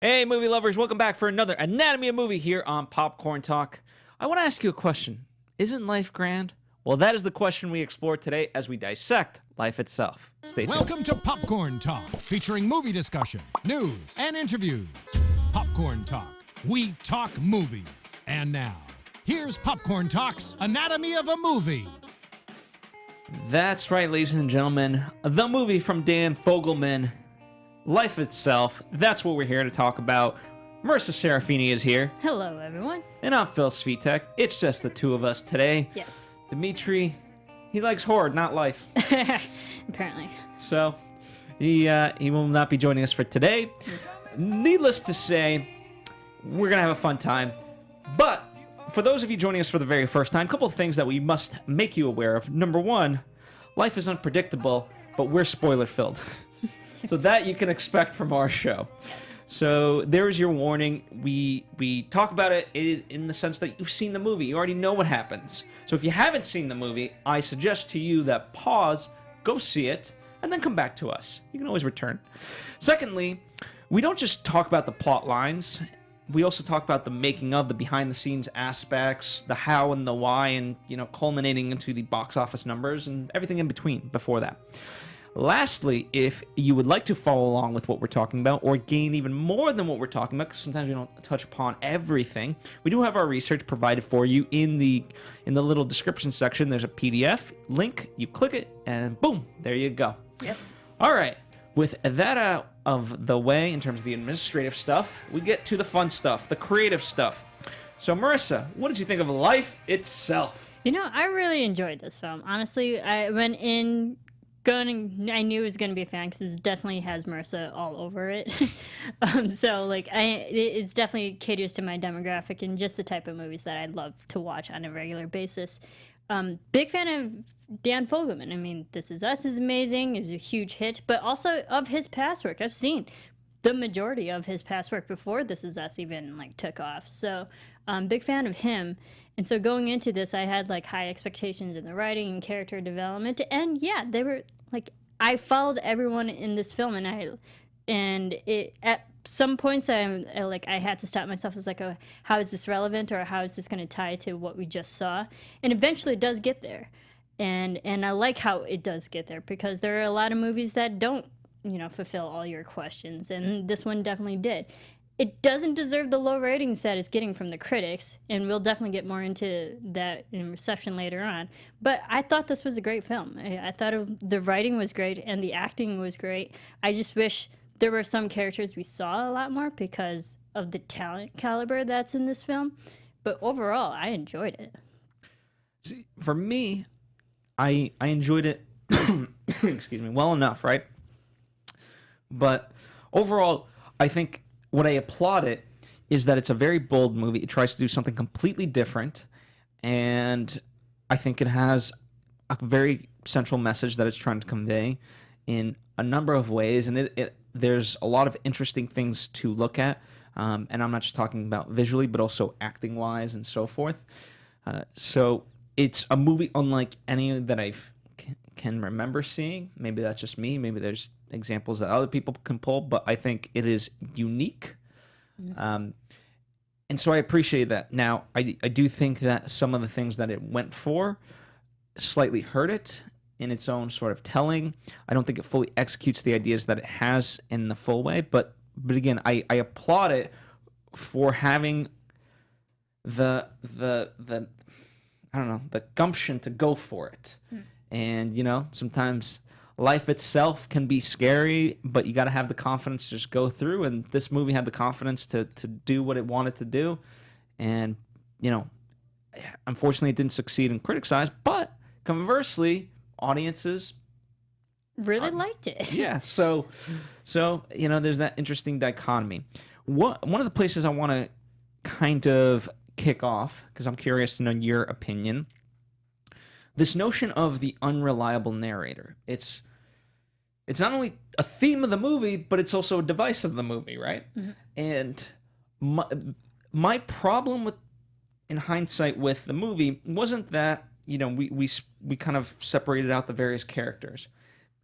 Hey, movie lovers, welcome back for another Anatomy of Movie here on Popcorn Talk. I want to ask you a question. Isn't life grand? Well, that is the question we explore today as we dissect life itself. Stay tuned. Welcome to Popcorn Talk, featuring movie discussion, news, and interviews. Popcorn Talk. We talk movies. And now, here's Popcorn Talk's Anatomy of a Movie. That's right, ladies and gentlemen. The movie from Dan Fogelman, Life Itself. That's what we're here to talk about. Marisa Serafini is here. Hello, everyone. And I'm Phil Svitek. It's just the two of us today. Yes. Dimitri, he likes horror, not life. Apparently. So, he will not be joining us for today. Needless to say, we're going to have a fun time. But for those of you joining us for the very first time, a couple of things that we must make you aware of. Number one, life is unpredictable, but we're spoiler-filled. So that you can expect from our show. So there is your warning. We talk about it in the sense that you've seen the movie. You already know what happens. So if you haven't seen the movie, I suggest to you that pause, go see it, and then come back to us. You can always return. Secondly, we don't just talk about the plot lines. We also talk about the making of, the behind-the-scenes aspects, the how and the why, and culminating into the box office numbers and everything in between before that. Lastly, if you would like to follow along with what we're talking about or gain even more than what we're talking about, because sometimes we don't touch upon everything, we do have our research provided for you in the little description section. There's a PDF link. You click it, and boom, there you go. Yep. All right. With that out of the way in terms of the administrative stuff, we get to the fun stuff, the creative stuff. So, Marisa, what did you think of Life Itself? I really enjoyed this film. Honestly, I went in I knew it was going to be a fan because it definitely has Marisa all over it. It's definitely caters to my demographic and just the type of movies that I'd love to watch on a regular basis. Big fan of Dan Fogelman. I mean, This Is Us is amazing. It was a huge hit, but also of his past work. I've seen the majority of his past work before This Is Us even took off. So, big fan of him. And so going into this, I had high expectations in the writing and character development. And yeah, they were I followed everyone in this film, and at some points I had to stop myself. I was like, oh, how is this relevant, or how is this going to tie to what we just saw? And eventually it does get there. And I like how it does get there, because there are a lot of movies that don't, fulfill all your questions, and this one definitely did. It doesn't deserve the low ratings that it's getting from the critics, and we'll definitely get more into that in reception later on. But I thought this was a great film. I thought the writing was great, and the acting was great. I just wish there were some characters we saw a lot more because of the talent caliber that's in this film. But overall, I enjoyed it. See, for me, I enjoyed it, excuse me, well enough, right? But overall, I think what I applaud it is that it's a very bold movie. It tries to do something completely different, and I think it has a very central message that it's trying to convey in a number of ways, and there's a lot of interesting things to look at, and I'm not just talking about visually, but also acting-wise and so forth. So it's a movie unlike any that I can remember seeing. Maybe that's just me. Maybe there's examples that other people can pull, but I think it is unique. And so I appreciate that. Now, I do think that some of the things that it went for slightly hurt it in its own sort of telling. I don't think it fully executes the ideas that it has in the full way, but again, I applaud it for having the I don't know, the gumption to go for it. And, sometimes life itself can be scary, but you got to have the confidence to just go through. And this movie had the confidence to do what it wanted to do. And, unfortunately, it didn't succeed in critics' eyes. But conversely, audiences really liked it. Yeah. So there's that interesting dichotomy. One of the places I want to kind of kick off, because I'm curious to know your opinion, this notion of the unreliable narrator. It's not only a theme of the movie, but it's also a device of the movie, right? Mm-hmm. And my problem in hindsight with the movie wasn't that we kind of separated out the various characters.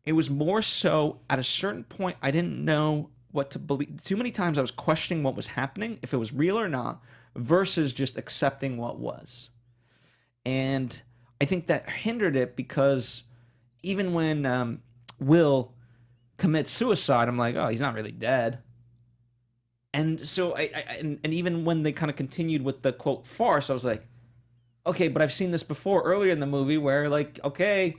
It was more so at a certain point I didn't know what to believe. Too many times I was questioning what was happening, if it was real or not, versus just accepting what was. And I think that hindered it because even when Will commits suicide, I'm like, oh, he's not really dead. And so and even when they kind of continued with the quote farce, I was like, okay, but I've seen this before earlier in the movie where like, okay,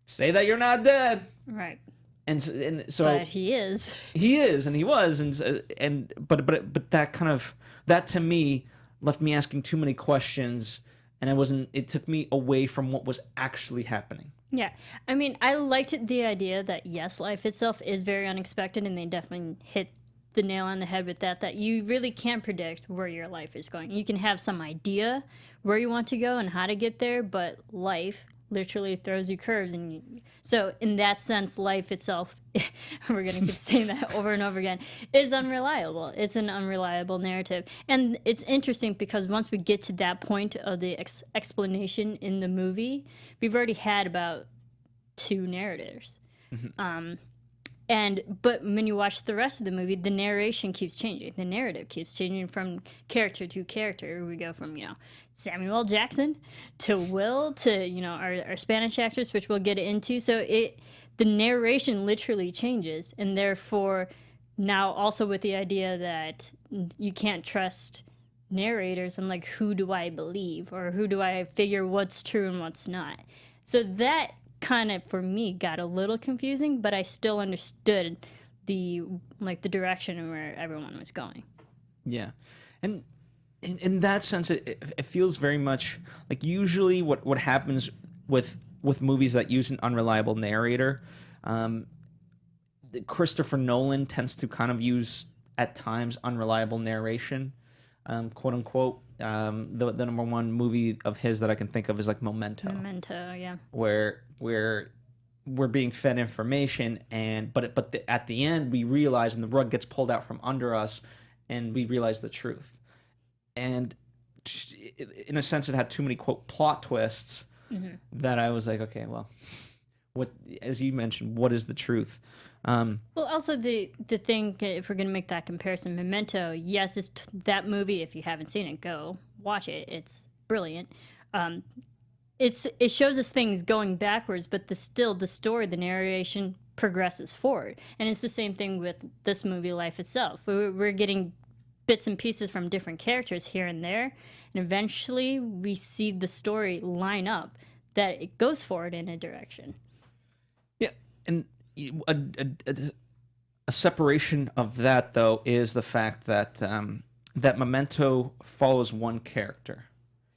say that you're not dead. Right. And so but he is. He is, and he was, but that kind of, that to me left me asking too many questions, and it took me away from what was actually happening. Yeah. I mean, I liked the idea that yes, life itself is very unexpected, and they definitely hit the nail on the head with that you really can't predict where your life is going. You can have some idea where you want to go and how to get there, but life literally throws you curves. So in that sense, life itself, we're going to keep saying that over and over again, is unreliable. It's an unreliable narrative. And it's interesting because once we get to that point of the explanation in the movie, we've already had about 2 narrators. Mm-hmm. But when you watch the rest of the movie, the narration keeps changing. The narrative keeps changing from character to character. We go from, Samuel L. Jackson to Will to, our Spanish actress, which we'll get into. So the narration literally changes. And therefore, now also with the idea that you can't trust narrators, I'm like, who do I believe? Or who do I figure what's true and what's not? So that kind of for me got a little confusing, but I still understood the direction and where everyone was going. Yeah. And in that sense, it feels very much like usually what happens with movies that use an unreliable narrator, Christopher Nolan tends to kind of use at times unreliable narration, quote unquote. The number one movie of his that I can think of is like Memento. Memento, yeah. Where we're being fed information, but at the end we realize, and the rug gets pulled out from under us, and we realize the truth. And in a sense, it had too many quote plot twists that I was like, okay, well, what, as you mentioned, what is the truth? Well, also the thing, if we're going to make that comparison, Memento, yes, it's that movie. If you haven't seen it, go watch it. It's brilliant. It shows us things going backwards, but the story, the narration progresses forward. And it's the same thing with this movie, Life itself. We're getting bits and pieces from different characters here and there, and eventually we see the story line up that it goes forward in a direction. Yeah, and a separation of that, though, is the fact that that Memento follows one character.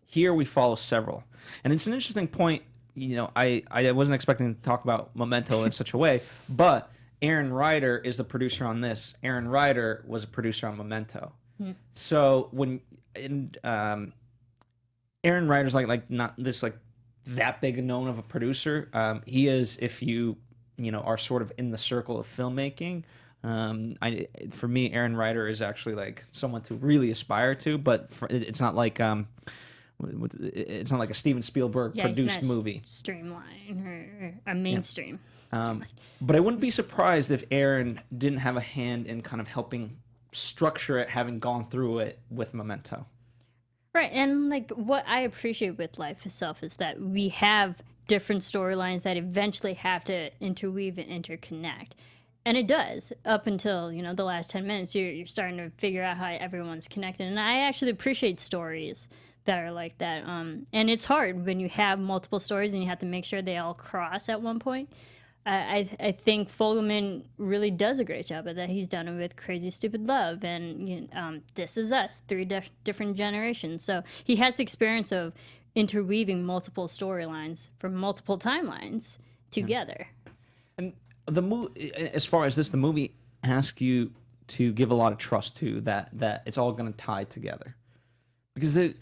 Here we follow several. And it's an interesting point. I wasn't expecting to talk about Memento in such a way, but Aaron Ryder is the producer on this. Aaron Ryder was a producer on Memento. So Aaron Ryder's like not this like that big known of a producer. He is, if you are sort of in the circle of filmmaking. For me, Aaron Ryder is actually like someone to really aspire to, but it's not like it's not like a Steven Spielberg produced movie. Streamline or a mainstream. Yeah. But I wouldn't be surprised if Aaron didn't have a hand in kind of helping structure it, having gone through it with Memento. Right, and like what I appreciate with Life itself is that we have different storylines that eventually have to interweave and interconnect. And it does, up until, the last 10 minutes, you're starting to figure out how everyone's connected. And I actually appreciate stories that are like that. And it's hard when you have multiple stories and you have to make sure they all cross at one point. I think Fogelman really does a great job of that. He's done it with Crazy Stupid Love and This Is Us, 3 different generations. So he has the experience of interweaving multiple storylines from multiple timelines together. And the movie, as far as this, the movie asks you to give a lot of trust to that it's all going to tie together, because at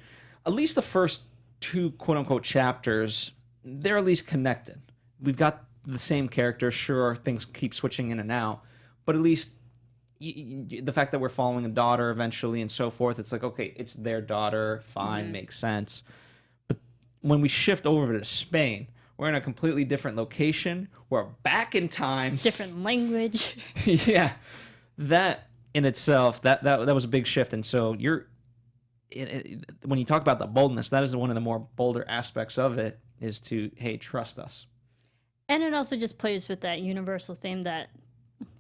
least the first 2 quote unquote chapters, they're at least connected. We've got the same characters. Sure, things keep switching in and out, but at least the fact that we're following a daughter eventually and so forth, it's like, okay, it's their daughter, fine, makes sense. But when we shift over to Spain, we're in a completely different location. We're back in time. Different language. Yeah. that in itself, that was a big shift. And so when you talk about the boldness, that is one of the more bolder aspects of it, is to, hey, trust us. And it also just plays with that universal theme that,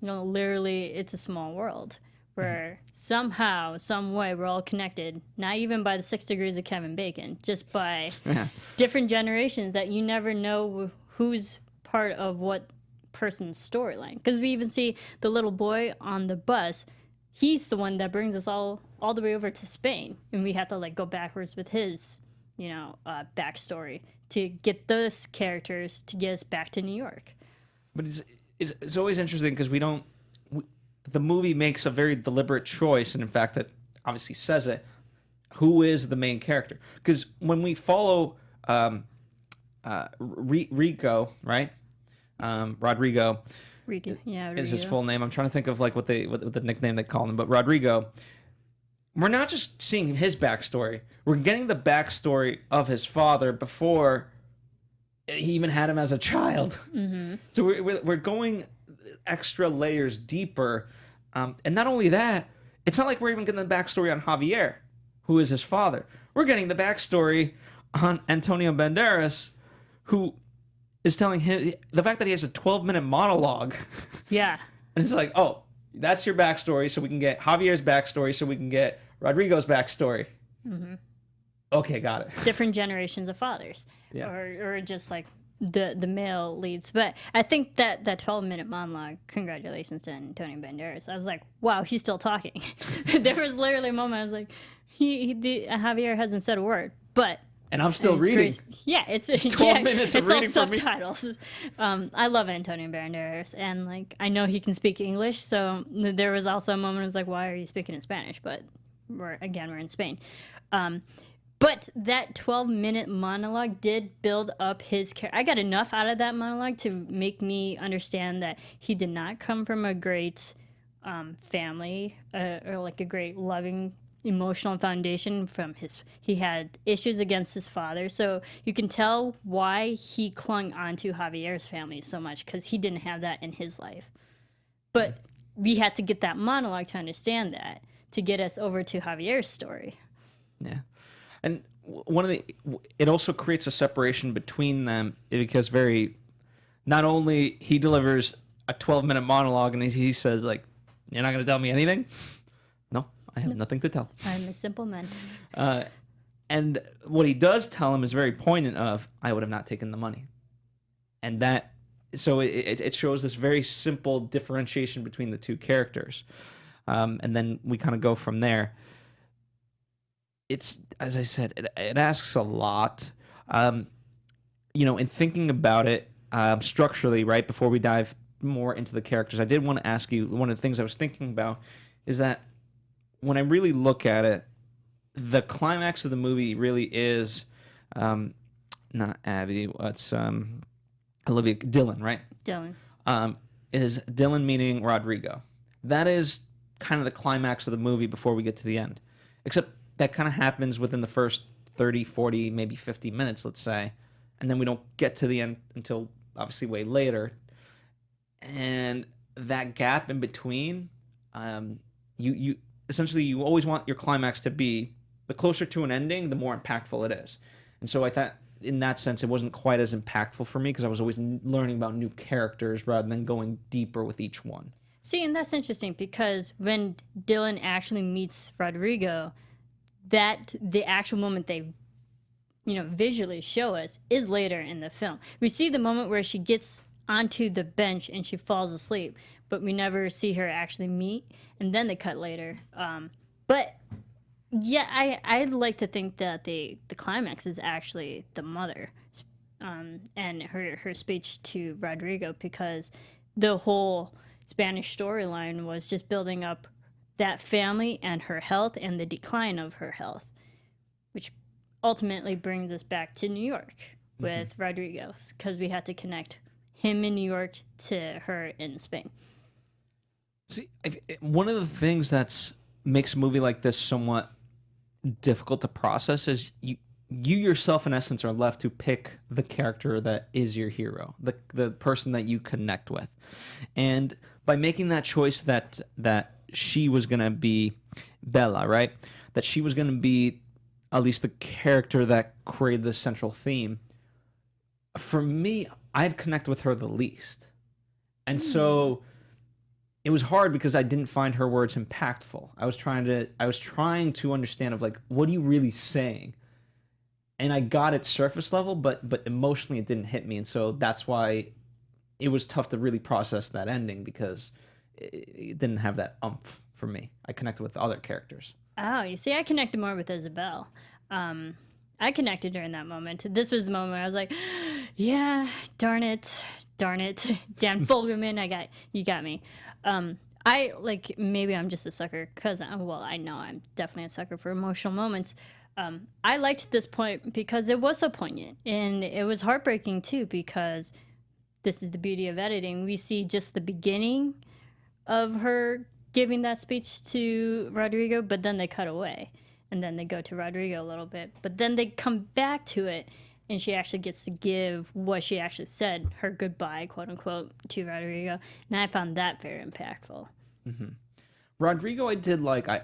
literally it's a small world where somehow, some way, we're all connected, not even by the 6 degrees of Kevin Bacon, just by different generations that you never know who's part of what person's storyline. Because we even see the little boy on the bus, he's the one that brings us all the way over to Spain, and we have to go backwards with his backstory to get those characters to get us back to New York. But it's always interesting because the movie makes a very deliberate choice, and in fact it obviously says it, who is the main character. Because when we follow Rico, right? Rodrigo is his full name. I'm trying to think of what the nickname they call him, but Rodrigo. We're not just seeing his backstory. We're getting the backstory of his father before he even had him as a child. Mm-hmm. So we're going extra layers deeper. And not only that, it's not like we're even getting the backstory on Javier, who is his father. We're getting the backstory on Antonio Banderas, who is telling him the fact that he has a 12-minute monologue. Yeah. And it's like, oh, that's your backstory, so we can get Javier's backstory, so we can get Rodrigo's backstory. Mm-hmm. Okay, got it. Different generations of fathers. Yeah. Or just the male leads. But I think that 12-minute monologue, congratulations to Antonio Banderas. I was like, wow, he's still talking. There was literally a moment I was like, Javier hasn't said a word, but... And I'm still reading. Great. Yeah, it's 12 minutes of reading for me. It's all subtitles. I love Antonio Banderas, and I know he can speak English. So there was also a moment I was like, "Why are you speaking in Spanish?" But we're in Spain. But that 12-minute monologue did build up his character. I got enough out of that monologue to make me understand that he did not come from a great family or a great loving emotional foundation from he had issues against his father, so you can tell why he clung onto Javier's family so much, because he didn't have that in his life. But we had to get that monologue to understand that, to get us over to Javier's story. Yeah. And it also creates a separation between them, because not only he delivers a 12-minute monologue and he says you're not going to tell me anything? No, I have nothing to tell. I'm a simple man. And what he does tell him is very poignant of, I would have not taken the money. And so it shows this very simple differentiation between the two characters. And then we kind of go from there. It's, as I said, it asks a lot. In thinking about it structurally, right, before we dive more into the characters, I did want to ask you, one of the things I was thinking about is that when I really look at it, the climax of the movie really is not Abby, it's Olivia, Dylan, right? Dylan. Is Dylan meeting Rodrigo. That is kind of the climax of the movie before we get to the end. Except that kind of happens within the first 30, 40, maybe 50 minutes, let's say. And then we don't get to the end until obviously way later. And that gap in between, you essentially, you always want your climax to be, the closer to an ending, the more impactful it is. And so I thought, in that sense, it wasn't quite as impactful for me, because I was always learning about new characters rather than going deeper with each one. See, and that's interesting, because when Dylan actually meets Rodrigo, the actual moment they visually show us is later in the film. We see the moment where she gets onto the bench and she falls asleep, but we never see her actually meet, and then they cut later. But yeah, I'd like to think that the climax is actually the mother and her speech to Rodrigo, because the whole Spanish storyline was just building up that family and her health and the decline of her health, which ultimately brings us back to New York with Rodrigo, because we had to connect him in New York to her in Spain. See, one of the things that makes a movie like this somewhat difficult to process is you yourself, in essence, are left to pick the character that is your hero, the person that you connect with. And by making that choice that she was gonna be Bella, right? That she was gonna be at least the character that created the central theme. For me, I'd connect with her the least. And so it was hard because I didn't find her words impactful. I was trying to understand of like, what are you really saying? And I got it surface level, but emotionally it didn't hit me. And so that's why it was tough to really process that ending, because it didn't have that umph for me. I connected with other characters. Oh, you see, I connected more with Isabel. I connected during that moment. This was the moment where I was like, yeah, darn it. Dan Fogelman, you got me. I like, maybe I'm just a sucker because, well, I know I'm definitely a sucker for emotional moments. I liked this point because it was so poignant, and it was heartbreaking too, because this is the beauty of editing. We see just the beginning of her giving that speech to Rodrigo, but then they cut away, and then they go to Rodrigo a little bit, but then they come back to it, and she actually gets to give what she actually said, her goodbye, quote unquote, to Rodrigo, and I found that very impactful. Mm-hmm. Rodrigo, I did like. I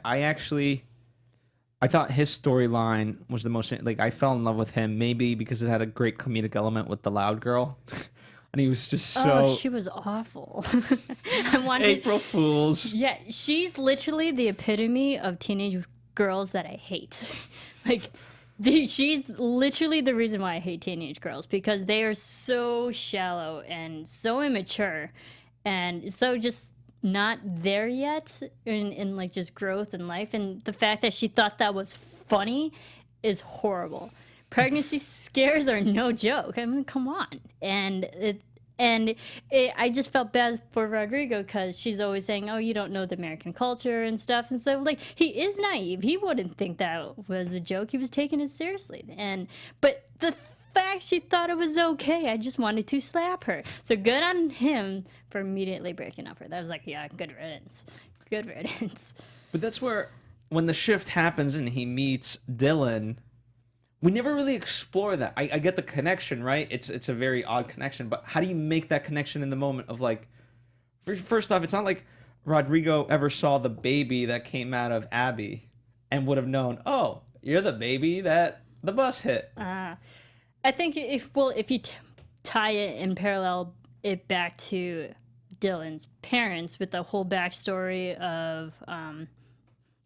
thought his storyline was the most, like, I fell in love with him, maybe because it had a great comedic element with the loud girl. And he was just so... Oh, she was awful. I wanted... April Fools. Yeah, she's literally the epitome of teenage girls that I hate. Like, she's literally the reason why I hate teenage girls, because they are so shallow and so immature and so just not there yet in like just growth in life. And the fact that she thought that was funny is horrible. Pregnancy scares are no joke. I mean, come on. I just felt bad for Rodrigo because she's always saying, oh, you don't know the American culture and stuff. And so, like, he is naive. He wouldn't think that was a joke. He was taking it seriously. But the fact she thought it was okay, I just wanted to slap her. So good on him for immediately breaking up her. That was like, yeah, good riddance. Good riddance. But that's where, when the shift happens and he meets Dylan, we never really explore that. I get the connection, right? It's a very odd connection, but how do you make that connection in the moment of, like, first off, it's not like Rodrigo ever saw the baby that came out of Abby and would have known, oh, you're the baby that the bus hit. I think if you tie it and parallel it back to Dylan's parents with the whole backstory of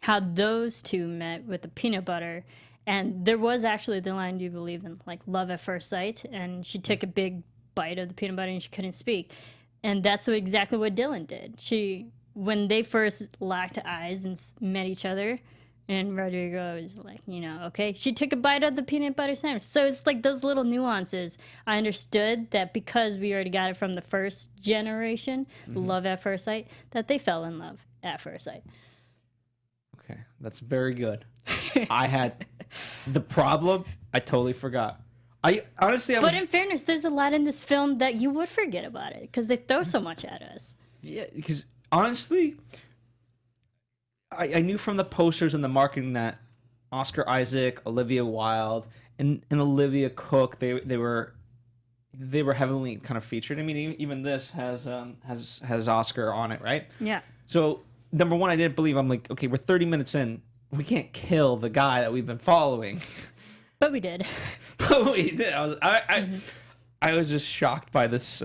how those two met with the peanut butter. And there was actually the line, do you believe in, like, love at first sight? And she took a big bite of the peanut butter and she couldn't speak. And that's exactly what Dylan did. When they first locked eyes and met each other, and Rodrigo was like, okay, she took a bite of the peanut butter sandwich. So it's like those little nuances. I understood that because we already got it from the first generation, love at first sight, that they fell in love at first sight. Okay, that's very good. I had the problem. I totally forgot. But in fairness, there's a lot in this film that you would forget about it because they throw so much at us. Yeah, because honestly, I knew from the posters and the marketing that Oscar Isaac, Olivia Wilde, and Olivia Cook, they were heavily kind of featured. I mean, even this has Oscar on it, right? Yeah. So number one, I didn't believe. I'm like, okay, we're 30 minutes in. We can't kill the guy that we've been following. But we did. I was just shocked by this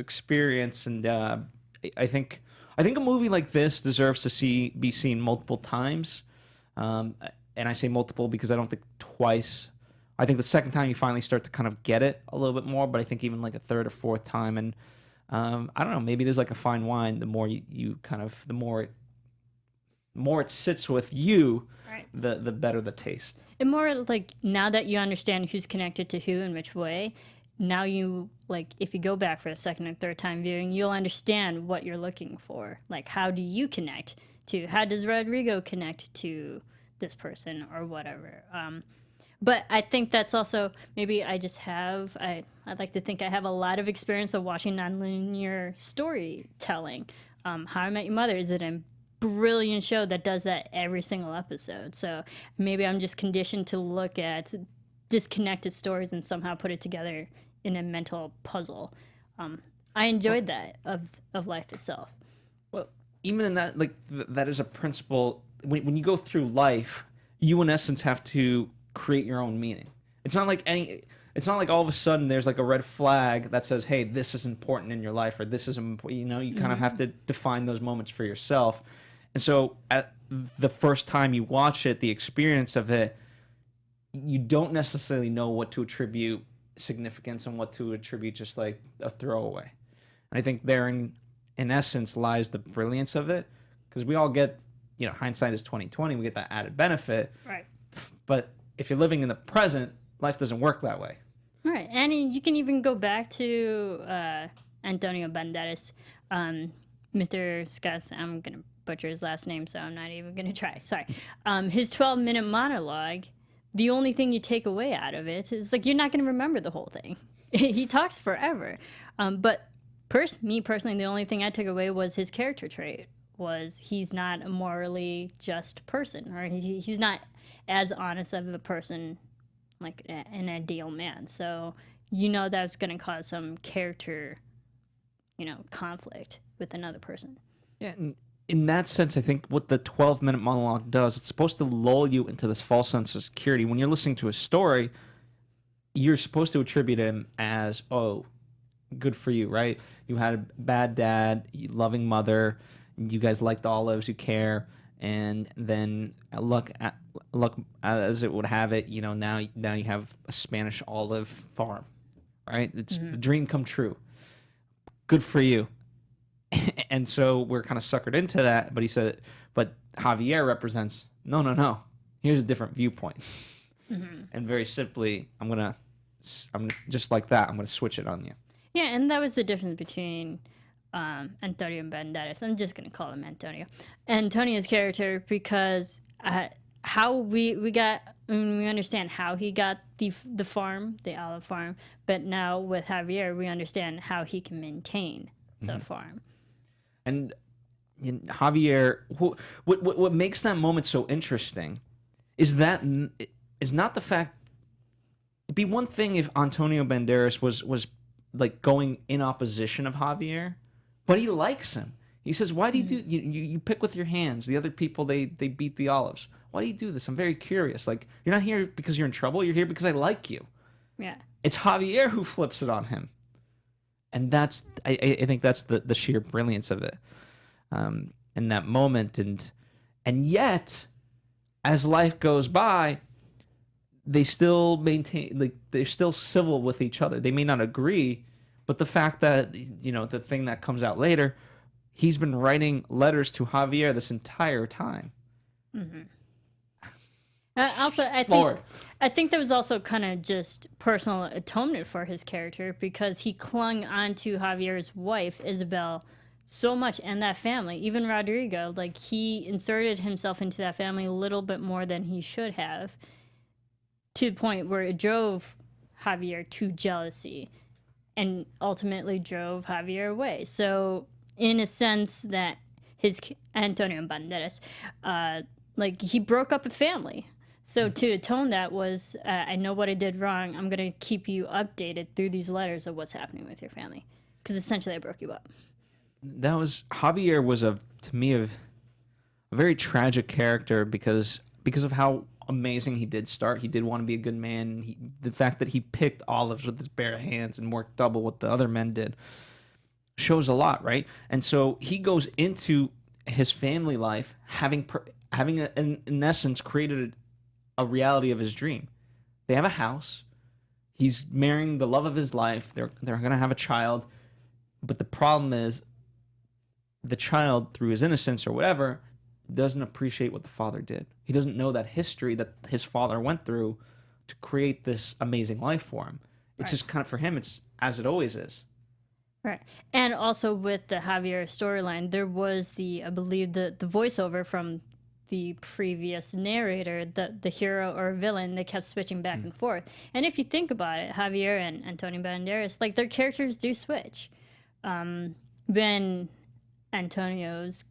experience, and I think a movie like this deserves to be seen multiple times. And I say multiple because I don't think twice. I think the second time you finally start to kind of get it a little bit more, but I think even like a third or fourth time, and I don't know, maybe there's like a fine wine. The more you kind of, the more it sits with you, right, the better the taste. And more like, now that you understand who's connected to who in which way, now you, like, if you go back for a second and third time viewing, you'll understand what you're looking for. Like, how do you connect to, how does Rodrigo connect to this person or whatever? But I think that's also, maybe I'd like to think I have a lot of experience of watching nonlinear storytelling. How I Met Your Mother is a brilliant show that does that every single episode. So maybe I'm just conditioned to look at disconnected stories and somehow put it together in a mental puzzle. I enjoyed that of life itself. Well, even in that, like that is a principle. When you go through life, you in essence have to create your own meaning. It's not like It's not like all of a sudden there's like a red flag that says, "Hey, this is important in your life," or "This is important." You know, you kind of have to define those moments for yourself. And so, at the first time you watch it, the experience of it, you don't necessarily know what to attribute significance and what to attribute just like a throwaway. And I think therein, in essence, lies the brilliance of it, because we all get, you know, hindsight is 20/20. We get that added benefit, Right. but if you're living in the present, life doesn't work that way. Right, and you can even go back to Antonio Banderas, Mr. Scott. I'm gonna butcher his last name, so I'm not even gonna try. Sorry. His 12-minute monologue. The only thing you take away out of it is like you're not gonna remember the whole thing. He talks forever, but me personally, the only thing I took away was his character trait. Was he's not a morally just person, or he's not as honest of a person like an ideal man. So you know that's going to cause some character, you know, conflict with another person. Yeah, and in that sense, I think what the 12-minute monologue does, it's supposed to lull you into this false sense of security. When you're listening to a story, you're supposed to attribute him as, oh, good for you, right? You had a bad dad, loving mother, you guys liked olives, you care, and then look as it would have it, you know, now you have a Spanish olive farm, right? It's the dream come true. Good for you. And so we're kind of suckered into that. But he said, but Javier represents no. Here's a different viewpoint. And very simply, I'm just like that. I'm gonna switch it on you. Yeah, and that was the difference between Antonio Banderas. I'm just gonna call him Antonio. Antonio's character, because how we understand how he got the farm, the olive farm, but now with Javier, we understand how he can maintain the farm. And Javier, what makes that moment so interesting is not the fact. It'd be one thing if Antonio Banderas was like going in opposition of Javier, but he likes him. He says, "Why do you do you pick with your hands? The other people they beat the olives. Why do you do this? I'm very curious. Like, you're not here because you're in trouble. You're here because I like you." Yeah. It's Javier who flips it on him, and that's I think that's the sheer brilliance of it, in that moment. And yet, as life goes by, they still maintain, like, they're still civil with each other. They may not agree, but the fact that, you know, the thing that comes out later, he's been writing letters to Javier this entire time. Also, I think there was also kind of just personal atonement for his character, because he clung onto Javier's wife, Isabel, so much, and that family, even Rodrigo. Like, he inserted himself into that family a little bit more than he should have, to the point where it drove Javier to jealousy and ultimately drove Javier away. So in a sense that his Antonio Banderas, like, he broke up a family. So to atone that was, I know what I did wrong. I'm going to keep you updated through these letters of what's happening with your family. Because essentially I broke you up. Javier was to me, a very tragic character because of how amazing he did start. He did want to be a good man. The fact that he picked olives with his bare hands and worked double what the other men did shows a lot, right? And so he goes into his family life having in essence created a reality of his dream. They have a house. He's marrying the love of his life. They're going to have a child. But the problem is the child, through his innocence or whatever, doesn't appreciate what the father did. He doesn't know that history that his father went through to create this amazing life for him. It's just kind of, for him, it's as it always is. Right. And also with the Javier storyline, there was I believe the voiceover from the previous narrator, the hero or villain. They kept switching back and forth. And if you think about it, Javier and Antonio Banderas, like, their characters do switch. Then Antonio's,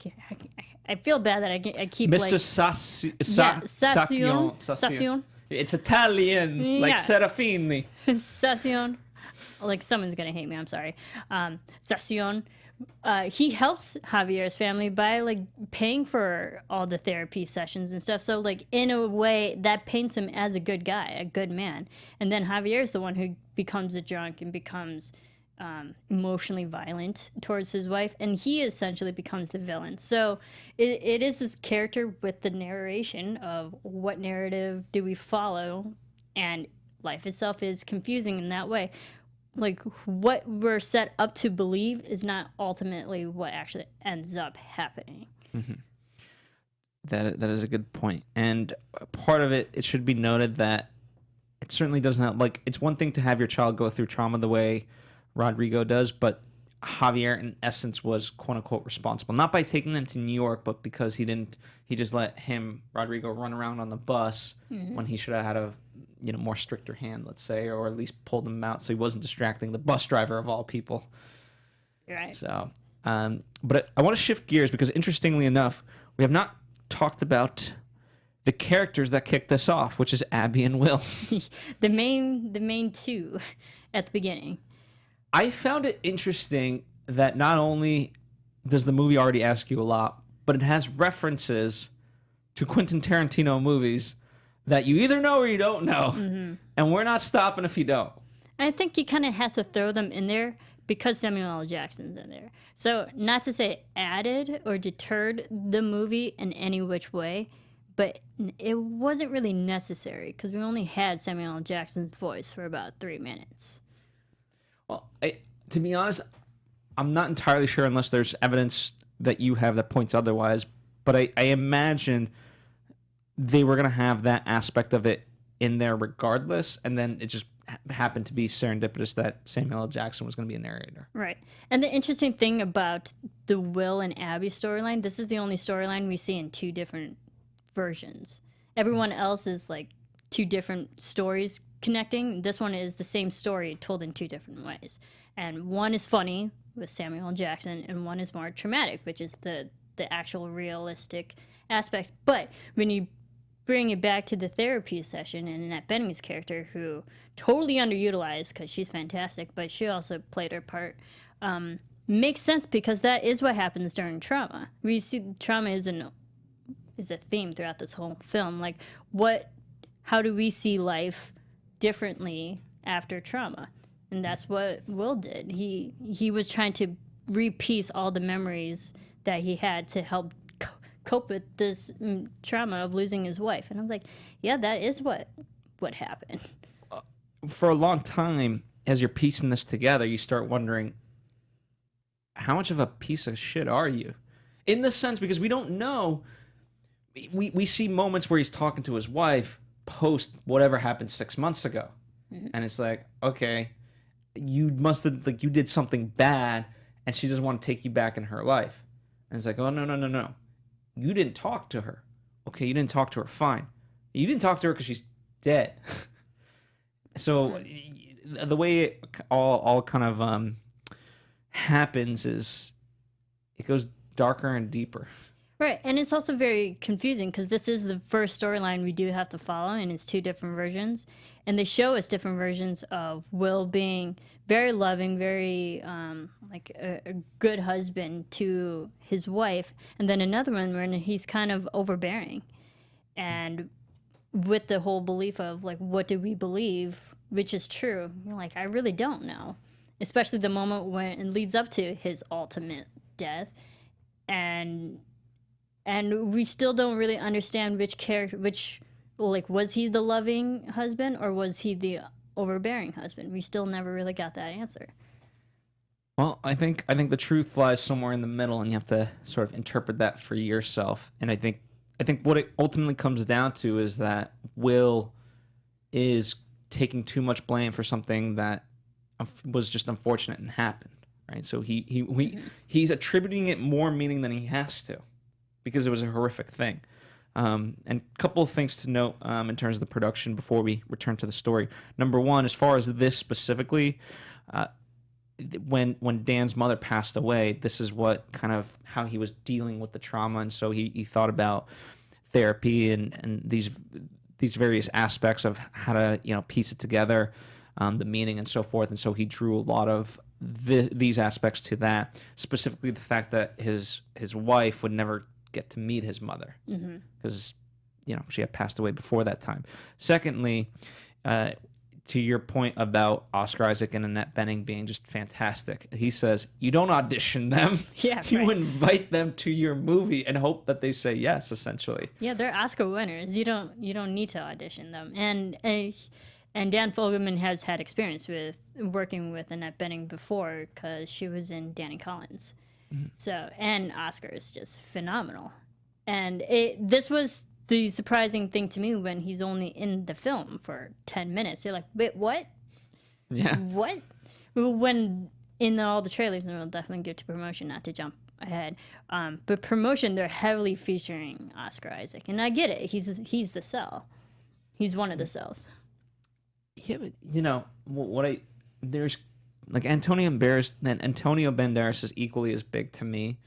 I feel bad that I keep Mr. like Sassion. It's Italian, like Serafini. Sassion. Like, someone's gonna hate me. I'm sorry. Sassion he helps Javier's family by like paying for all the therapy sessions and stuff. So like in a way that paints him as a good guy, a good man. And then Javier's the one who becomes a drunk and becomes emotionally violent towards his wife, and he essentially becomes the villain. So it is this character with the narration of what narrative do we follow, and life itself is confusing in that way. Like what we're set up to believe is not ultimately what actually ends up happening. Mm-hmm. That is a good point. And part of it should be noted that it certainly doesn't have, like, it's one thing to have your child go through trauma the way Rodrigo does, but Javier in essence was quote unquote responsible, not by taking them to New York, but because he just let Rodrigo run around on the bus when he should have had a more stricter hand, let's say, or at least pulled him out so he wasn't distracting the bus driver of all people. Right. So, but I want to shift gears because interestingly enough, we have not talked about the characters that kicked this off, which is Abby and Will. the main two at the beginning. I found it interesting that not only does the movie already ask you a lot, but it has references to Quentin Tarantino movies that you either know or you don't know. Mm-hmm. And we're not stopping if you don't. I think you kind of have to throw them in there because Samuel L. Jackson's in there. So not to say it added or deterred the movie in any which way, but it wasn't really necessary because we only had Samuel L. Jackson's voice for about 3 minutes. Well, to be honest, I'm not entirely sure unless there's evidence that you have that points otherwise, but I imagine they were going to have that aspect of it in there regardless, and then it just happened to be serendipitous that Samuel L. Jackson was going to be a narrator. Right. And the interesting thing about the Will and Abby storyline, this is the only storyline we see in 2 different versions. Everyone else is like 2 different stories connecting. This one is the same story told in 2 different ways. And one is funny with Samuel L. Jackson, and one is more traumatic, which is the actual realistic aspect. But when you bring it back to the therapy session and Annette Bening's character, who totally underutilized because she's fantastic, but she also played her part, makes sense because that is what happens during trauma. We see trauma is a theme throughout this whole film. Like, how do we see life differently after trauma? And that's what Will did. He was trying to repiece all the memories that he had to help cope with this trauma of losing his wife. And I was like, yeah, that is what happened. For a long time, as you're piecing this together, you start wondering, how much of a piece of shit are you? In the sense, because we don't know. We see moments where he's talking to his wife post whatever happened 6 months ago. Mm-hmm. And it's like, okay, you must have, like, you did something bad and she doesn't want to take you back in her life. And it's like, oh, no. You didn't talk to her. Okay, you didn't talk to her, fine. You didn't talk to her because she's dead. So the way it all kind of happens is it goes darker and deeper. Right, and it's also very confusing because this is the first storyline we do have to follow, and it's 2 different versions. And they show us different versions of Will being very loving, very like a good husband to his wife, and then another one where he's kind of overbearing. And with the whole belief of, like, what do we believe, which is true? You're like, I really don't know. Especially the moment when it leads up to his ultimate death. And we still don't really understand which character, was he the loving husband or was he the overbearing husband? We still never really got that answer. Well, I think the truth lies somewhere in the middle, and you have to sort of interpret that for yourself. And I think what it ultimately comes down to is that Will is taking too much blame for something that was just unfortunate and happened, right? So he's attributing it more meaning than he has to, because it was a horrific thing. And a couple of things to note in terms of the production before we return to the story. Number one, as far as this specifically, when Dan's mother passed away, this is how he was dealing with the trauma, and so he thought about therapy and these various aspects of how to piece it together. the meaning and so forth. And so he drew a lot of these aspects to that, specifically the fact that his wife would never get to meet his mother because she had passed away before that time. Secondly, to your point about Oscar Isaac and Annette Bening being just fantastic, he says you don't audition them. Yeah, you right. invite them to your movie and hope that they say yes. Essentially, Yeah, they're Oscar winners. You don't need to audition them. And Dan Fogelman has had experience with working with Annette Bening before because she was in Danny Collins. So, and Oscar is just phenomenal. And this was the surprising thing to me when he's only in the film for 10 minutes. You're like, wait, what? yeah. What? When in all the trailers, and we'll definitely get to promotion, not to jump ahead, but promotion, they're heavily featuring Oscar Isaac. And I get it. He's the cell. He's one of the cells. Yeah, but there's like Antonio Banderas is equally as big to me.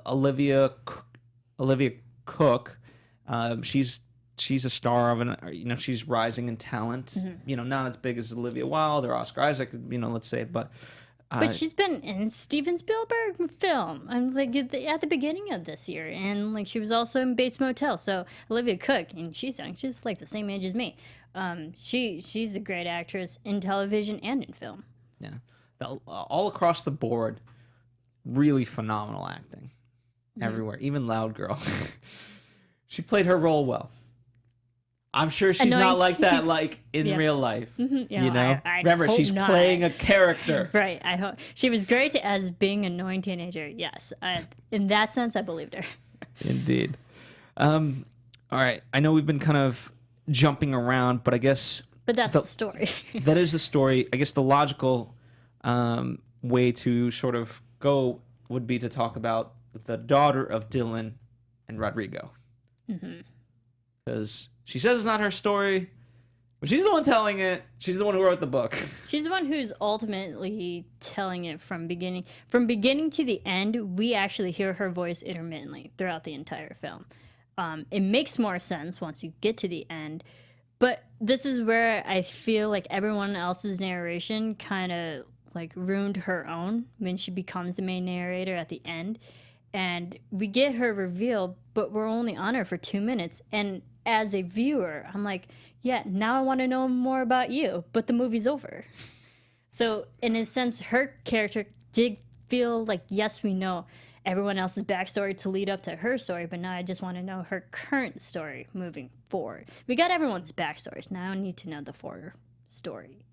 Olivia Cook, she's a star of she's rising in talent. Not as big as Olivia Wilde or Oscar Isaac, let's say, but she's been in Steven Spielberg film, and like at the beginning of this year, and like she was also in Bates Motel. So Olivia Cook, and she's young, she's like the same age as me. She's a great actress in television and in film. Yeah, all across the board, really phenomenal acting everywhere. Even Loud Girl, she played her role well. I'm sure she's not like that, like in real life. I remember she's playing a character. Right. I hope she was great as being an annoying teenager. Yes, in that sense, I believed her. Indeed. All right. I know we've been kind of jumping around, but I guess. But that's the story. That is the story. I guess the logical way to sort of go would be to talk about the daughter of Dylan and Rodrigo, because. She says it's not her story, but she's the one telling it. She's the one who wrote the book. She's the one who's ultimately telling it from beginning to the end. We actually hear her voice intermittently throughout the entire film. It makes more sense once you get to the end, but this is where I feel like everyone else's narration kind of like ruined her own when she becomes the main narrator at the end. And we get her reveal, but we're only on her for 2 minutes. And as a viewer, I'm like, yeah, now I want to know more about you, but the movie's over. So in a sense, her character did feel like, yes, we know everyone else's backstory to lead up to her story, but now I just want to know her current story moving forward. We got everyone's backstories. Now I need to know the forward story.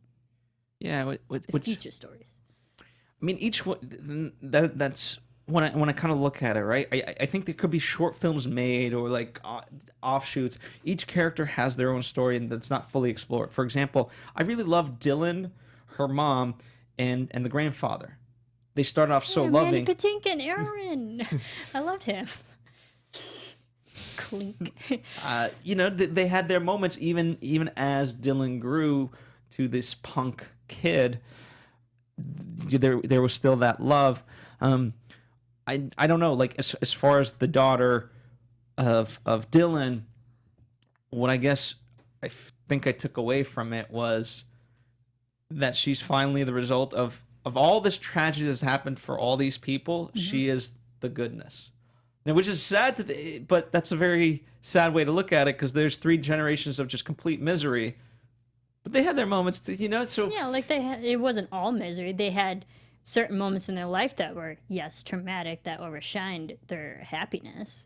Yeah, the future stories. I mean, each one, that's... When I kind of look at it, right, I think there could be short films made or like offshoots. Each character has their own story and that's not fully explored. For example, I really love Dylan, her mom, and the grandfather. They started off so loving. Mandy Patinkin, Aaron. I loved him. Clink. They had their moments even as Dylan grew to this punk kid. There was still that love. I don't know, like as far as the daughter of Dylan, what I guess I think I took away from it was that she's finally the result of all this tragedy that's happened for all these people. She is the goodness, now, which is sad but that's a very sad way to look at it because there's 3 generations of just complete misery, but they had their moments so yeah, like it wasn't all misery. They had certain moments in their life that were, yes, traumatic, that overshined their happiness,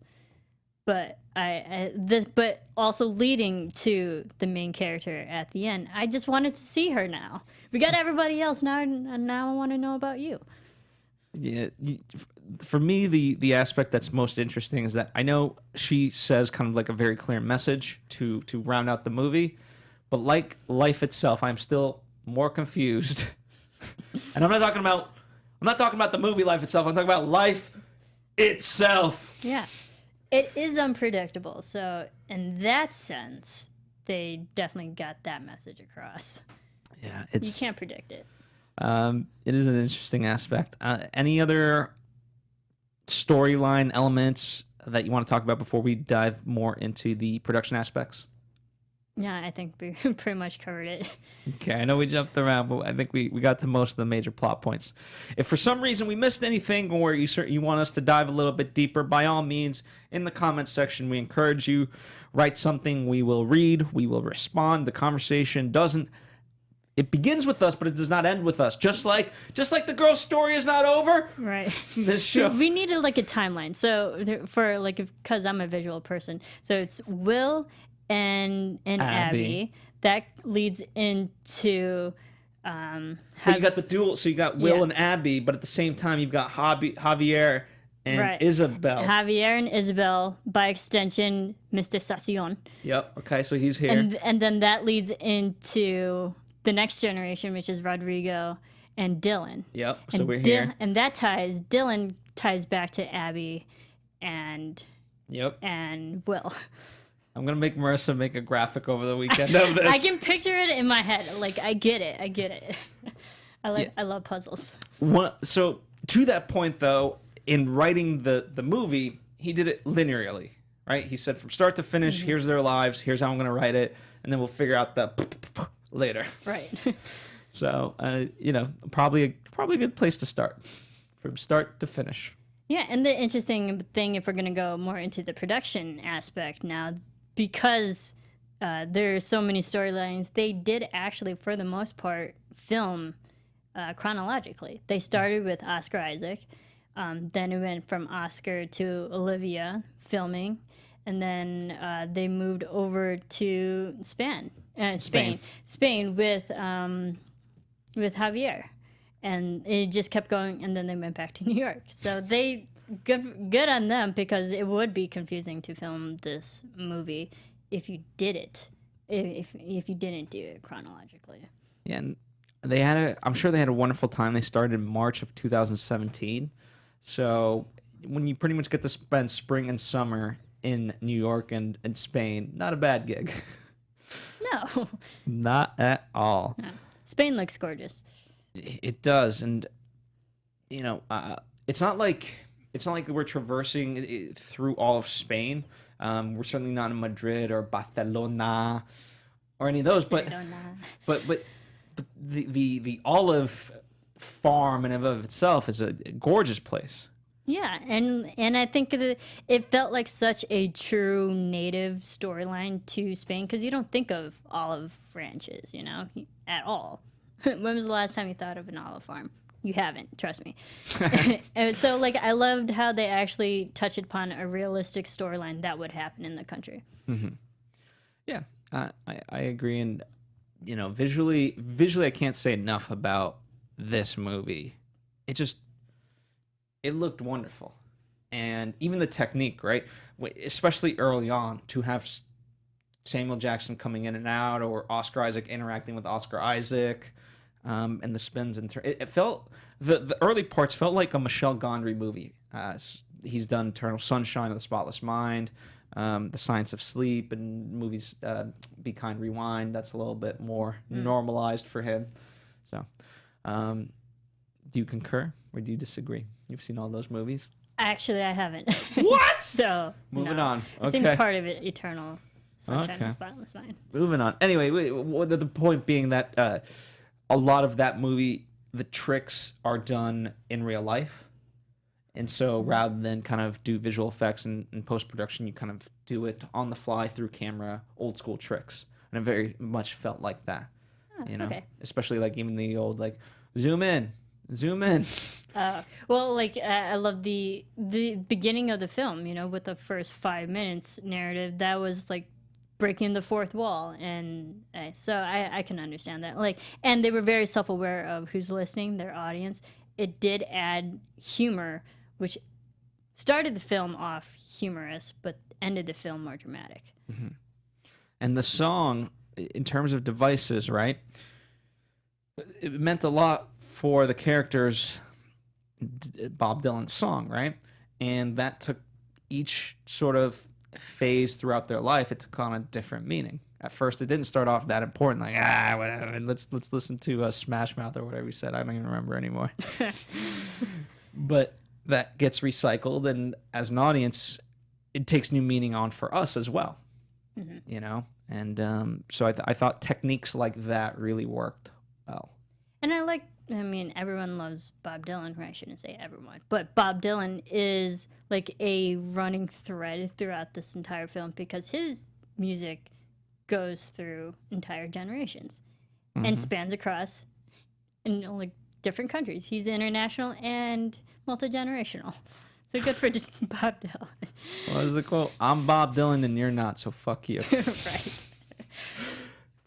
but but also leading to the main character at the end. I just wanted to see her now. We got everybody else now, and now I want to know about you. Yeah, for me, the aspect that's most interesting is that I know she says kind of like a very clear message to round out the movie, but like life itself, I'm still more confused. And I'm not talking about the movie life itself. I'm talking about life itself. Yeah. It is unpredictable. So in that sense, they definitely got that message across. Yeah, you can't predict it. It is an interesting aspect. Any other storyline elements that you want to talk about before we dive more into the production aspects? Yeah, I think we pretty much covered it. Okay, I know we jumped around, but I think we got to most of the major plot points. If for some reason we missed anything or you want us to dive a little bit deeper, by all means, in the comments section, we encourage you, write something, we will read, we will respond. The conversation it begins with us, but it does not end with us. Just like the girl's story is not over. Right. This show. We needed like a timeline. So for like, because I'm a visual person, so it's Will and Abby. That leads into But you got the dual, so you got Will and Abby, but at the same time you've got Javier and Isabel. Javier and Isabel, by extension, Mr. Sacion. Yep. Okay, so he's here. And then that leads into the next generation, which is Rodrigo and Dylan. Yep. So we're here. And Dylan ties back to Abby and Will. I'm gonna make Marisa make a graphic over the weekend of this. I can picture it in my head. Like I get it. I love puzzles. So to that point, though, in writing the movie, he did it linearly, right? He said from start to finish, here's their lives, here's how I'm gonna write it, and then we'll figure out the later. Right. So probably a good place to start, from start to finish. Yeah, and the interesting thing, if we're gonna go more into the production aspect now, because there are so many storylines, they did actually, for the most part, film chronologically. They started with Oscar Isaac, then it went from Oscar to Olivia filming, and then they moved over to Spain with Javier, and it just kept going, and then they went back to New York. So they good on them, because it would be confusing to film this movie if you did it if you didn't do it chronologically. Yeah, and I'm sure they had a wonderful time. They started in March of 2017. So when you pretty much get to spend spring and summer in New York and Spain, not a bad gig. No. Not at all. No. Spain looks gorgeous. It does, and it's not like we're traversing through all of Spain. We're certainly not in Madrid or Barcelona or any of those, but the olive farm in and of itself is a gorgeous place. Yeah, and I think it felt like such a true native storyline to Spain, because you don't think of olive ranches, at all. When was the last time you thought of an olive farm? You haven't, trust me. And so, I loved how they actually touched upon a realistic storyline that would happen in the country. Mm-hmm. Yeah, I agree, and visually, I can't say enough about this movie. It looked wonderful, and even the technique, right? Especially early on, to have Samuel Jackson coming in and out, or Oscar Isaac interacting with Oscar Isaac. And the spins and it felt the early parts felt like a Michel Gondry movie. He's done Eternal Sunshine of the Spotless Mind, The Science of Sleep, and movies Be Kind, Rewind. That's a little bit more normalized for him. So, do you concur or do you disagree? You've seen all those movies? Actually, I haven't. What? So moving on. Okay. I've seen part of it, Eternal Sunshine of the Spotless Mind. Moving on. Anyway, the point being that. A lot of that movie, the tricks are done in real life. And so rather than kind of do visual effects and post-production, you kind of do it on the fly through camera, old school tricks. And it very much felt like that, Okay. Especially even the old, zoom in. Well, I love the beginning of the film, with the first 5 minutes narrative. That was breaking the fourth wall, and so I can understand that. And they were very self-aware of who's listening, their audience. It did add humor, which started the film off humorous, but ended the film more dramatic. Mm-hmm. And the song, in terms of devices, right? It meant a lot for the characters. Bob Dylan's song, right? And that took each sort of phase throughout their life, it took on a different meaning. At first, it didn't start off that important, whatever, and let's listen to Smash Mouth or whatever he said. I don't even remember anymore. But that gets recycled, and as an audience, it takes new meaning on for us as well. you know? And so I thought techniques like that really worked well. And I mean, everyone loves Bob Dylan. Or I shouldn't say everyone, but Bob Dylan is like a running thread throughout this entire film because his music goes through entire generations and spans across like different countries. He's international and multi-generational. So good for Bob Dylan. What is the quote? I'm Bob Dylan and you're not, so fuck you. Right.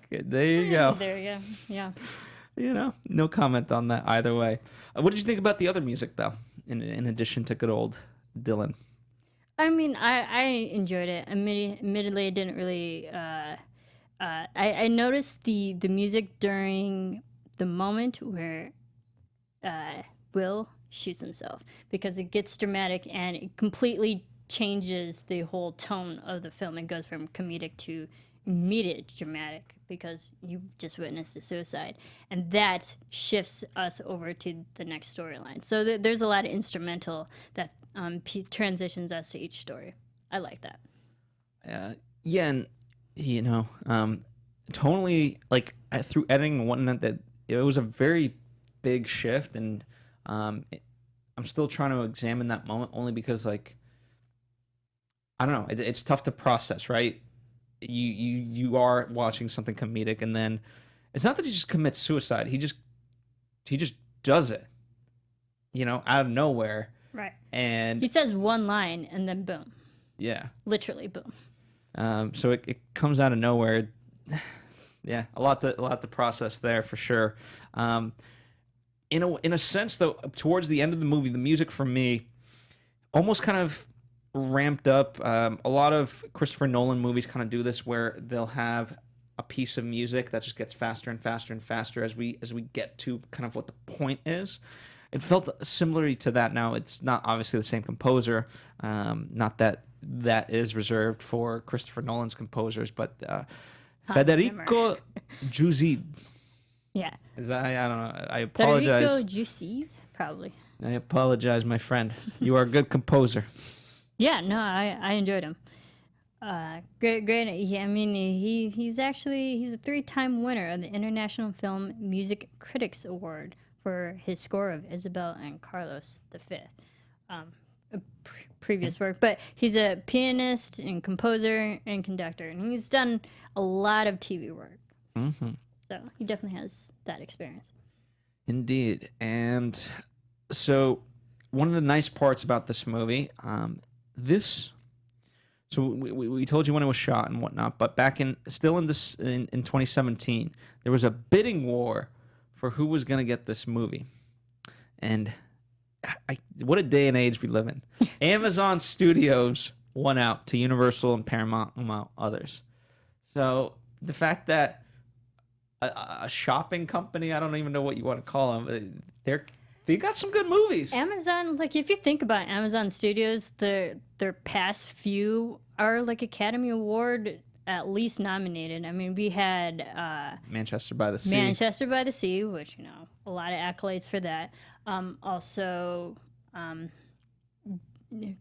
Good, there you go. There you go. Yeah. You know, no comment on that either way. What did you think about the other music, though, in addition to good old Dylan? I mean, I enjoyed it. Admittedly, I didn't really... I noticed the music during the moment where Will shoots himself because it gets dramatic and it completely changes the whole tone of the film. It goes from comedic to immediate dramatic because you just witnessed a suicide, and that shifts us over to the next storyline. So there's a lot of instrumental that transitions us to each story. I like that. Yeah, and you know, totally like through editing and whatnot, that it was a very big shift, and I'm still trying to examine that moment only because, like, I don't know, it's tough to process, right? You are watching something comedic, and then it's not that he just commits suicide. He just does it, you know, out of nowhere. Right. And he says one line, and then boom. Yeah. Literally boom. So it comes out of nowhere. Yeah, a lot to process there for sure. In a sense, though, towards the end of the movie, the music for me almost kind of ramped up. A lot of Christopher Nolan movies kind of do this, where they'll have a piece of music that just gets faster and faster and faster as we get to kind of what the point is. It felt similar to that. Now, it's not obviously the same composer. Not that is reserved for Christopher Nolan's composers, but Federico Giusi. Yeah. Is that? I don't know. I apologize. Federico Giusi, probably. I apologize, my friend. You are a good composer. Yeah, no, I enjoyed him. Great. Yeah, I mean, he's a 3-time winner of the International Film Music Critics Award for his score of Isabel and Carlos V. Previous work, but he's a pianist and composer and conductor, and he's done a lot of TV work. Mm-hmm. So he definitely has that experience. Indeed. And so one of the nice parts about this movie, so we told you when it was shot and whatnot, but back in 2017, there was a bidding war for who was going to get this movie. And what a day and age we live in. Amazon Studios won out to Universal and Paramount, among others. So the fact that a shopping company, I don't even know what you want to call them, they got some good movies. Amazon, like, if you think about Amazon Studios, their past few are like Academy Award at least nominated. I mean, we had Manchester by the Sea. Manchester by the Sea, which, you know, a lot of accolades for that. Also,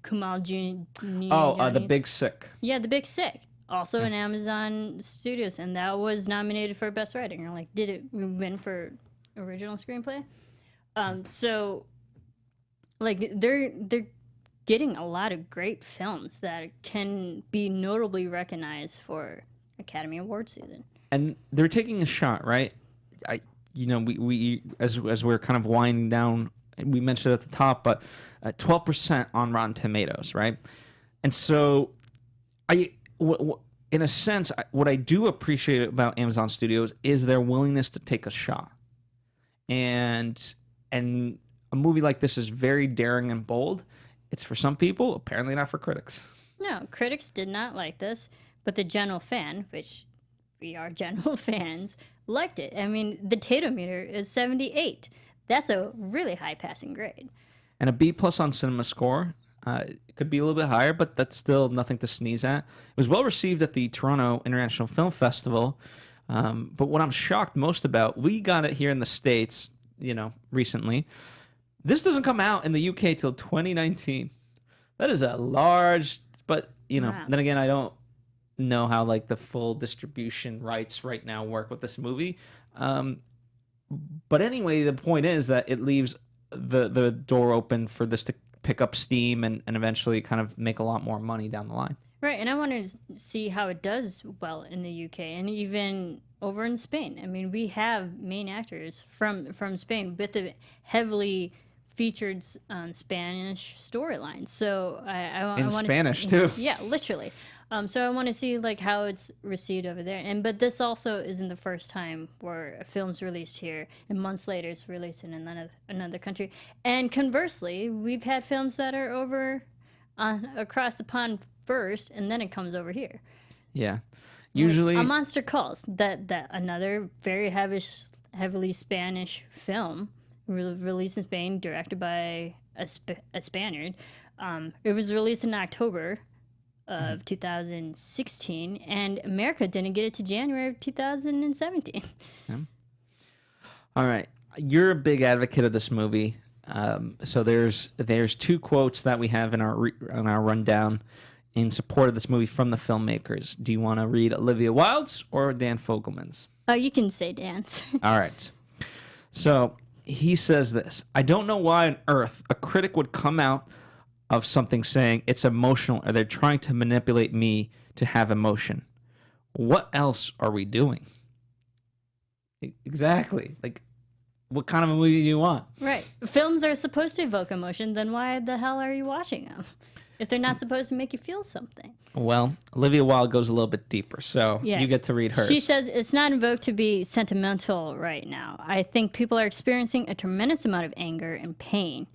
Kumail The Big Sick. Yeah, The Big Sick. Also in Amazon Studios, and that was nominated for Best Writing. Or like, did it win for original screenplay? So, like, they're getting a lot of great films that can be notably recognized for Academy Award season. And they're taking a shot, right? We as we're kind of winding down, we mentioned it at the top, but 12% on Rotten Tomatoes, right? And so, in a sense, what I do appreciate about Amazon Studios is their willingness to take a shot. And a movie like this is very daring and bold. It's for some people, apparently not for critics. No, critics did not like this, but the general fan, which we are general fans, liked it. I mean, the Tatometer is 78. That's a really high passing grade. And a B+ on Cinema Score. It could be a little bit higher, but that's still nothing to sneeze at. It was well received at the Toronto International Film Festival. But what I'm shocked most about, we got it here in the States, recently. This doesn't come out in the UK till 2019. That is a large, but, Wow. Then again, I don't know how like the full distribution rights right now work with this movie. But anyway, the point is that it leaves the door open for this to pick up steam and eventually kind of make a lot more money down the line. Right, and I want to see how it does well in the UK and even over in Spain. I mean, we have main actors from Spain with a heavily featured Spanish storyline. So I want Spanish too. Yeah, literally. So I want to see like how it's received over there. But this also isn't the first time where a film's released here and months later it's released in another country. And conversely, we've had films that are over across the pond first, and then it comes over here. Yeah, usually A Monster Calls, that another very heavily Spanish film released in Spain, directed by a Spaniard. It was released in October of 2016, and America didn't get it to January of 2017. Yeah. All right, you're a big advocate of this movie. So there's two quotes that we have in our rundown in support of this movie from the filmmakers. Do you want to read Olivia Wilde's or Dan Fogelman's? Oh, you can say Dan's. All right. So he says this: I don't know why on earth a critic would come out of something saying it's emotional or they're trying to manipulate me to have emotion. What else are we doing? Exactly. Like, what kind of a movie do you want? Right. Films are supposed to evoke emotion, then why the hell are you watching them? If they're not supposed to make you feel something. Well, Olivia Wilde goes a little bit deeper, so you get to read hers. She says, it's not invoked to be sentimental right now. I think people are experiencing a tremendous amount of anger and pain.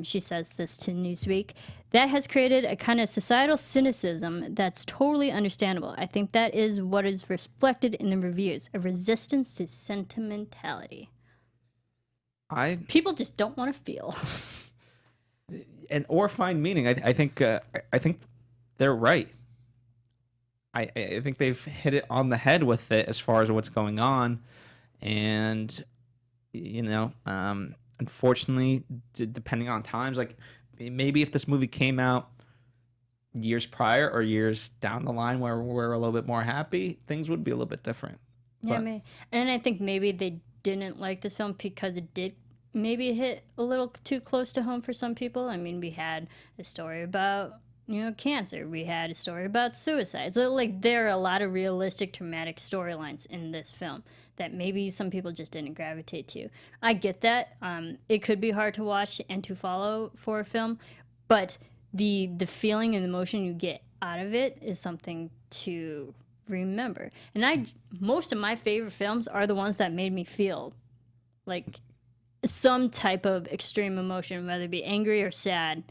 She says this to Newsweek. That has created a kind of societal cynicism that's totally understandable. I think that is what is reflected in the reviews, a resistance to sentimentality. People just don't want to feel. Or find meaning. I think they're right. I think they've hit it on the head with it as far as what's going on, and unfortunately, depending on times, like maybe if this movie came out years prior or years down the line where we're a little bit more happy, things would be a little bit different. Yeah, and I think maybe they didn't like this film because it did maybe hit a little too close to home for some people. I mean, we had a story about cancer. We had a story about suicide. So like there are a lot of realistic traumatic storylines in this film that maybe some people just didn't gravitate to. I get that. It could be hard to watch and to follow for a film, but the feeling and emotion you get out of it is something to remember. And most of my favorite films are the ones that made me feel like some type of extreme emotion, whether it be angry or sad.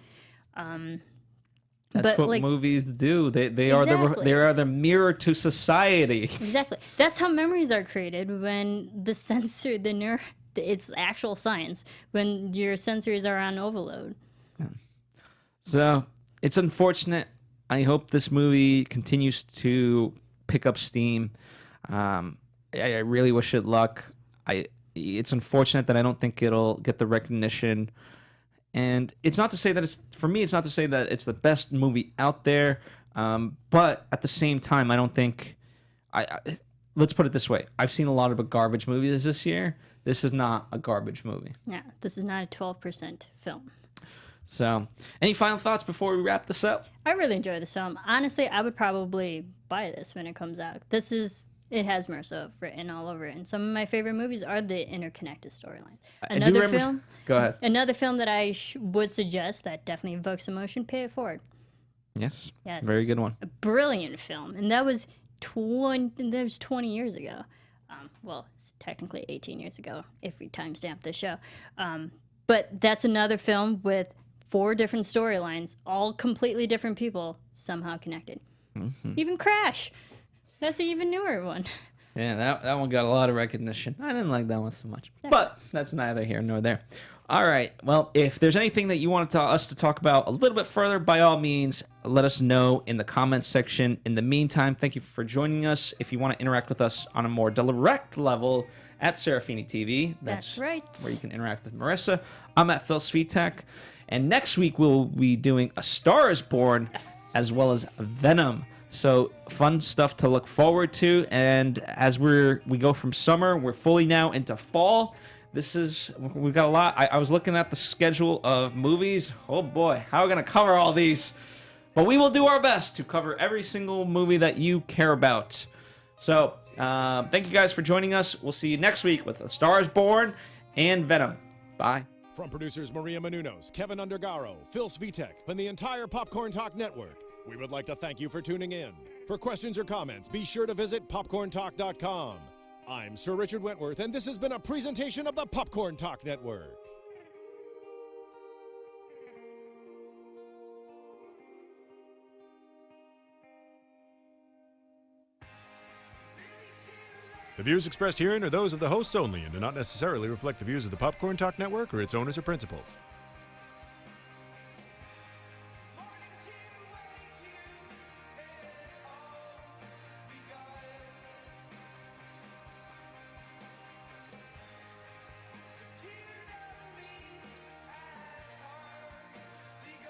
That's what movies do. They are the mirror to society. Exactly. That's how memories are created when it's actual science, when your sensories are on overload. Yeah. So it's unfortunate. I hope this movie continues to pick up steam. I really wish it luck. It's unfortunate that I don't think it'll get the recognition. And it's not to say that it's not to say that it's the best movie out there. But at the same time, I don't think let's put it this way. I've seen a lot of garbage movies this year. This is not a garbage movie. Yeah, this is not a 12% film. So, any final thoughts before we wrap this up? I really enjoy this film. Honestly, I would probably buy this when it comes out. It has Marisa written all over it. And some of my favorite movies are the interconnected storylines. Go ahead. Another film that I would suggest that definitely evokes emotion, Pay It Forward. Yes. Very good one. A brilliant film. And that was 20 years ago. Well, it's technically 18 years ago if we timestamp the show. But that's another film with 4 different storylines, all completely different people, somehow connected. Mm-hmm. Even Crash. That's an even newer one. Yeah, that one got a lot of recognition. I didn't like that one so much. But that's neither here nor there. All right. Well, if there's anything that you want us to talk about a little bit further, by all means, let us know in the comments section. In the meantime, thank you for joining us. If you want to interact with us on a more direct level at Serafini TV, that's right, where you can interact with Marisa. I'm at Phil Svitek. And next week, we'll be doing A Star is Born, as well as Venom. So fun stuff to look forward to. And as we go from summer, we're fully now into fall. We've got a lot. I was looking at the schedule of movies. Oh boy, how are we going to cover all these? But we will do our best to cover every single movie that you care about. So thank you guys for joining us. We'll see you next week with A Star is Born and Venom. Bye. From producers Maria Menounos, Kevin Undergaro, Phil Svitek, and the entire Popcorn Talk Network, we would like to thank you for tuning in. For questions or comments, be sure to visit popcorntalk.com. I'm Sir Richard Wentworth, and this has been a presentation of the Popcorn Talk Network. The views expressed herein are those of the hosts only and do not necessarily reflect the views of the Popcorn Talk Network or its owners or principals.